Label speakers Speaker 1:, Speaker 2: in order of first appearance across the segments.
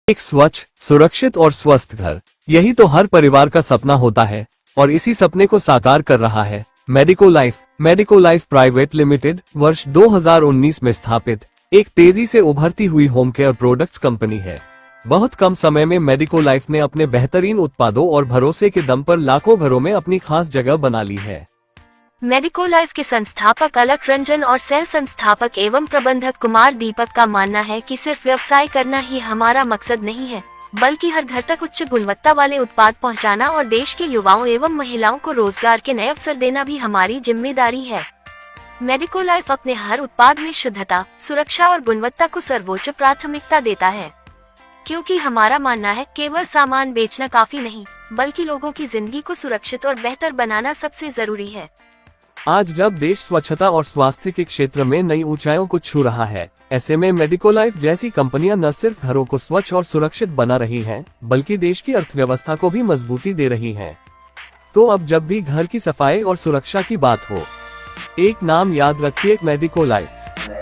Speaker 1: एक स्वच्छ, सुरक्षित और स्वस्थ घर, यही तो हर परिवार का सपना होता है और इसी सपने को साकार कर रहा है मेडिको लाइफ प्राइवेट लिमिटेड। वर्ष 2019 में स्थापित एक तेजी से उभरती हुई होम केयर प्रोडक्ट्स कंपनी है। बहुत कम समय में मेडिको लाइफ ने अपने बेहतरीन उत्पादों और भरोसे के दम पर लाखों घरों में अपनी खास जगह बना ली है।
Speaker 2: मेडिको लाइफ के संस्थापक अलक रंजन और सह संस्थापक एवं प्रबंधक कुमार दीपक का मानना है कि सिर्फ व्यवसाय करना ही हमारा मकसद नहीं है, बल्कि हर घर तक उच्च गुणवत्ता वाले उत्पाद पहुंचाना और देश के युवाओं एवं महिलाओं को रोजगार के नए अवसर देना भी हमारी जिम्मेदारी है। मेडिको लाइफ अपने हर उत्पाद में शुद्धता, सुरक्षा और गुणवत्ता को सर्वोच्च प्राथमिकता देता है, क्योंकि हमारा मानना है केवल सामान बेचना काफी नहीं, बल्कि लोगों की जिंदगी को सुरक्षित और बेहतर बनाना सबसे जरूरी है।
Speaker 1: आज जब देश स्वच्छता और स्वास्थ्य के क्षेत्र में नई ऊंचाइयों को छू रहा है, ऐसे में मेडिको लाइफ जैसी कंपनियां न सिर्फ घरों को स्वच्छ और सुरक्षित बना रही हैं, बल्कि देश की अर्थव्यवस्था को भी मजबूती दे रही हैं। तो अब जब भी घर की सफाई और सुरक्षा की बात हो, एक नाम याद रखिए, मेडिको लाइफ,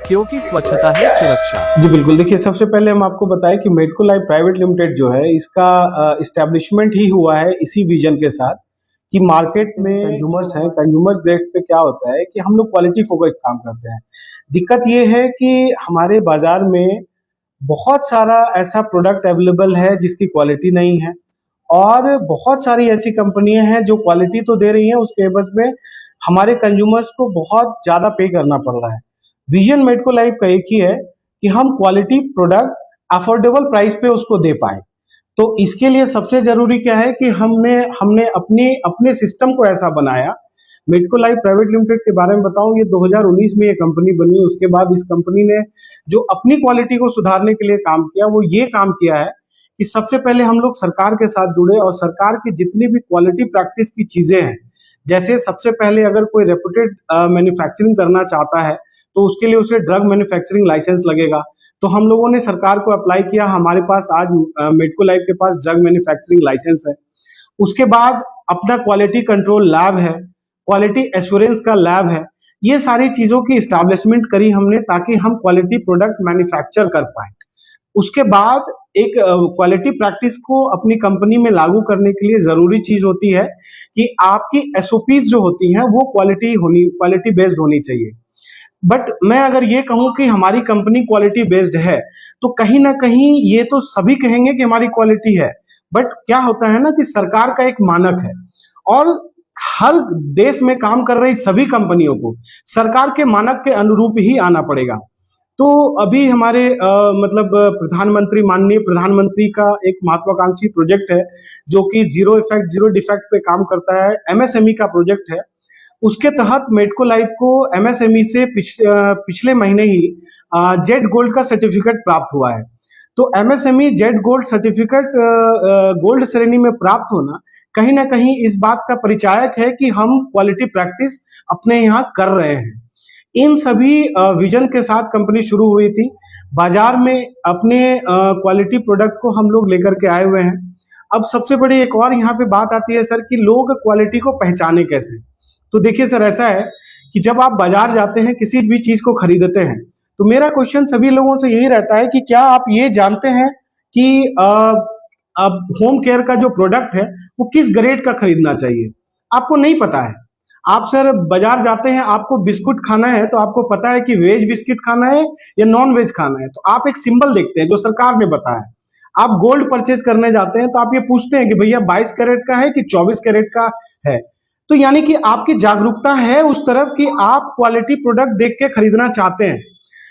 Speaker 1: क्योंकि स्वच्छता है सुरक्षा।
Speaker 3: जी बिल्कुल, देखिए सबसे पहले हम आपको बताएं कि मेडिको लाइफ प्राइवेट लिमिटेड जो है, इसका इस्टेब्लिशमेंट ही हुआ है इसी विजन के साथ कि मार्केट में कंज्यूमर्स हैं, कंज्यूमर्स बेस पे क्या होता है कि हम लोग क्वालिटी फोकस्ड काम करते हैं। दिक्कत ये है कि हमारे बाजार में बहुत सारा ऐसा प्रोडक्ट अवेलेबल है जिसकी क्वालिटी नहीं है, और बहुत सारी ऐसी कंपनियां हैं जो क्वालिटी तो दे रही हैं, उसके एवज में हमारे कंज्यूमर्स को बहुत ज्यादा पे करना पड़ रहा है। विजन मेडिको लाइफ का एक ही है कि हम क्वालिटी प्रोडक्ट अफोर्डेबल प्राइस पे उसको दे पाए। तो इसके लिए सबसे जरूरी क्या है कि हमने अपने सिस्टम को ऐसा बनाया। मेडिको लाइफ प्राइवेट लिमिटेड के बारे में बताऊं, ये 2019 में ये कंपनी बनी। उसके बाद इस कंपनी ने जो अपनी क्वालिटी को सुधारने के लिए काम किया, वो ये काम किया है कि सबसे पहले हम लोग सरकार के साथ जुड़े और सरकार की जितनी भी क्वालिटी प्रैक्टिस की चीजें हैं, जैसे सबसे पहले अगर कोई रेपुटेड मैन्युफैक्चरिंग करना चाहता है तो उसके लिए उसे ड्रग मैन्युफैक्चरिंग लाइसेंस लगेगा। तो हम लोगों ने सरकार को अप्लाई किया, हमारे पास आज मेडिको लाइफ के पास ड्रग मैन्युफैक्चरिंग लाइसेंस है। उसके बाद अपना क्वालिटी कंट्रोल लैब है, क्वालिटी एश्योरेंस का लैब है। ये सारी चीजों की इस्टेब्लिशमेंट करी हमने ताकि हम क्वालिटी प्रोडक्ट मैन्युफैक्चर कर पाए। उसके बाद एक क्वालिटी प्रैक्टिस को अपनी कंपनी में लागू करने के लिए जरूरी चीज होती है कि आपकी एसओपीज जो होती हैं वो क्वालिटी बेस्ड होनी चाहिए। बट मैं अगर ये कहूं कि हमारी कंपनी क्वालिटी बेस्ड है, तो कहीं ना कहीं ये तो सभी कहेंगे कि हमारी क्वालिटी है, बट क्या होता है ना कि सरकार का एक मानक है और हर देश में काम कर रही सभी कंपनियों को सरकार के मानक के अनुरूप ही आना पड़ेगा। तो अभी हमारे माननीय प्रधानमंत्री का एक महत्वाकांक्षी प्रोजेक्ट है जो कि जीरो इफेक्ट जीरो डिफेक्ट पे काम करता है, एमएसएमई का प्रोजेक्ट है। उसके तहत मेडिको लाइफ को एमएसएमई से पिछले महीने ही जेड गोल्ड का सर्टिफिकेट प्राप्त हुआ है। तो MSME Z gold certificate gold श्रेणी में प्राप्त होना कहीं ना कहीं इस बात का परिचायक है कि हम क्वालिटी प्रैक्टिस अपने यहाँ कर रहे हैं। इन सभी विजन के साथ कंपनी शुरू हुई थी। बाजार में अपने क्वालिटी प्रोडक्ट को हम लोग लेकर के आए हुए हैं। अब सबसे बड़ी एक और यहाँ पे बात आती है सर कि लोग क्वालिटी को पहचाने कैसे। तो देखिए सर, ऐसा है कि जब आप बाजार जाते हैं, किसी भी चीज को खरीदते हैं, तो मेरा क्वेश्चन सभी लोगों से यही रहता है कि क्या आप ये जानते हैं कि अब होम केयर का जो प्रोडक्ट है वो किस ग्रेड का खरीदना चाहिए। आपको नहीं पता है। आप सर बाजार जाते हैं, आपको बिस्कुट खाना है तो आपको पता है कि वेज बिस्किट खाना है या नॉन वेज खाना है, तो आप एक सिंबल देखते हैं जो सरकार ने बताया। आप गोल्ड परचेज करने जाते हैं तो आप ये पूछते हैं कि भैया 22 कैरेट का है कि 24 कैरेट का है। तो यानी कि आपकी जागरूकता है उस तरफ कि आप क्वालिटी प्रोडक्ट देख के खरीदना चाहते हैं।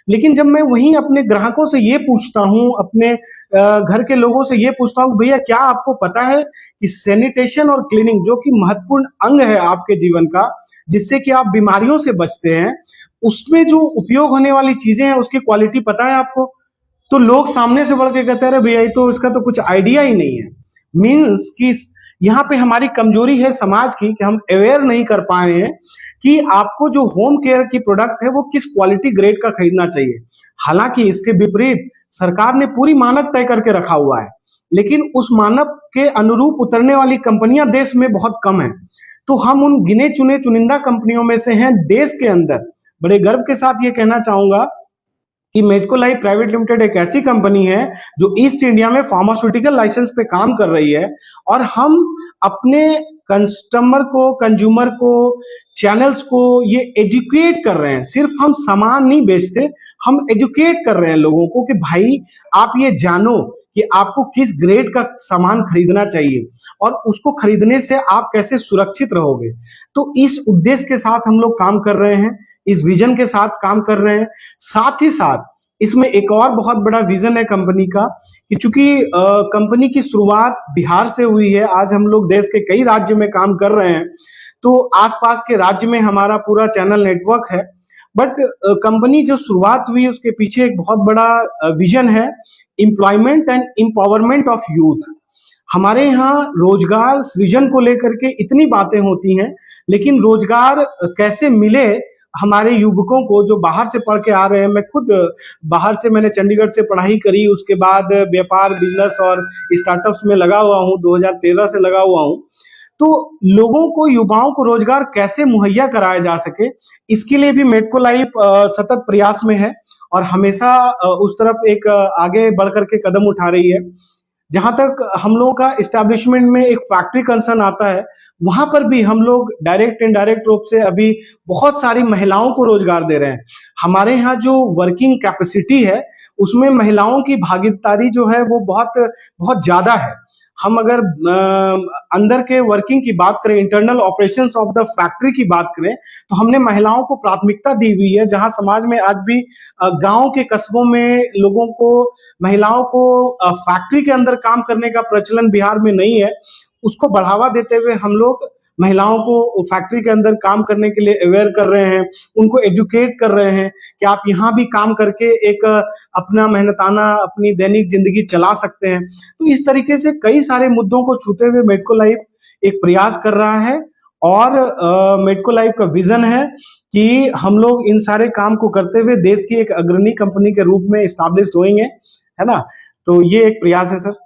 Speaker 3: लेकिन जब मैं वहीं अपने ग्राहकों से ये पूछता हूं, अपने घर के लोगों से ये पूछता हूं, भैया क्या आपको पता है कि सैनिटेशन और क्लीनिंग जो कि महत्वपूर्ण अंग है आपके जीवन का, जिससे कि आप बीमारियों से बचते हैं, उसमें जो उपयोग होने वाली चीजें हैं उसकी क्वालिटी पता है आपको? तो लोग सामने से बढ़ के कहते हैं भैया तो इसका तो कुछ आइडिया ही नहीं है। मीन्स कि यहाँ पे हमारी कमजोरी है समाज की कि हम अवेयर नहीं कर पाए हैं कि आपको जो होम केयर की प्रोडक्ट है वो किस क्वालिटी ग्रेड का खरीदना चाहिए। हालांकि इसके विपरीत सरकार ने पूरी मानक तय करके रखा हुआ है, लेकिन उस मानक के अनुरूप उतरने वाली कंपनियां देश में बहुत कम है। तो हम उन गिने चुने चुनिंदा कंपनियों में से हैं देश के अंदर। बड़े गर्व के साथ ये कहना चाहूंगा कि मेडको लाइफ प्राइवेट लिमिटेड एक ऐसी कंपनी है जो ईस्ट इंडिया में फार्मास्यूटिकल लाइसेंस पे काम कर रही है, और हम अपने कस्टमर को, कंज्यूमर को, चैनल्स को ये एजुकेट कर रहे हैं। सिर्फ हम सामान नहीं बेचते, हम एजुकेट कर रहे हैं लोगों को कि भाई आप ये जानो कि आपको किस ग्रेड का सामान खरीदना चाहिए और उसको खरीदने से आप कैसे सुरक्षित रहोगे। तो इस उद्देश्य के साथ हम लोग काम कर रहे हैं, इस विजन के साथ काम कर रहे हैं। साथ ही साथ इसमें एक और बहुत बड़ा विजन है कंपनी का कि चूंकि कंपनी की शुरुआत बिहार से हुई है, आज हम लोग देश के कई राज्य में काम कर रहे हैं, तो आसपास के राज्य में हमारा पूरा चैनल नेटवर्क है। बट कंपनी जो शुरुआत हुई उसके पीछे एक बहुत बड़ा विजन है, employment and empowerment of youth. हमारे यहाँ रोजगार सृजन को लेकर के इतनी बातें होती हैं, लेकिन रोजगार कैसे मिले हमारे युवकों को जो बाहर से पढ़ के आ रहे हैं। मैं खुद बाहर से, मैंने चंडीगढ़ से पढ़ाई करी, उसके बाद व्यापार, बिजनेस और स्टार्टअप्स में लगा हुआ हूँ, 2013 से लगा हुआ हूँ। तो लोगों को, युवाओं को रोजगार कैसे मुहैया कराया जा सके, इसके लिए भी मेडको लाइफ सतत प्रयास में है और हमेशा उस तरफ एक आगे बढ़ करके कदम उठा रही है। जहां तक हम लोगों का इस्टेब्लिशमेंट में एक फैक्ट्री कंसर्न आता है, वहां पर भी हम लोग डायरेक्ट इनडायरेक्ट रूप से अभी बहुत सारी महिलाओं को रोजगार दे रहे हैं। हमारे यहाँ जो वर्किंग कैपेसिटी है उसमें महिलाओं की भागीदारी जो है वो बहुत बहुत ज्यादा है। हम अगर अंदर के वर्किंग की बात करें, internal operations of the factory की बात करें, तो हमने महिलाओं को प्राथमिकता दी हुई है। जहां समाज में आज भी गांव के कस्बों में लोगों को, महिलाओं को फैक्ट्री के अंदर काम करने का प्रचलन बिहार में नहीं है, उसको बढ़ावा देते हुए हम लोग महिलाओं को फैक्ट्री के अंदर काम करने के लिए अवेयर कर रहे हैं, उनको एजुकेट कर रहे हैं कि आप यहाँ भी काम करके एक अपना मेहनताना अपनी दैनिक जिंदगी चला सकते हैं। तो इस तरीके से कई सारे मुद्दों को छूते हुए मेडको लाइफ एक प्रयास कर रहा है और मेडको लाइफ का विजन है कि हम लोग इन सारे काम को करते हुए देश की एक अग्रणी कंपनी के रूप में एस्टैब्लिश होंगे, है ना। तो ये एक प्रयास है सर।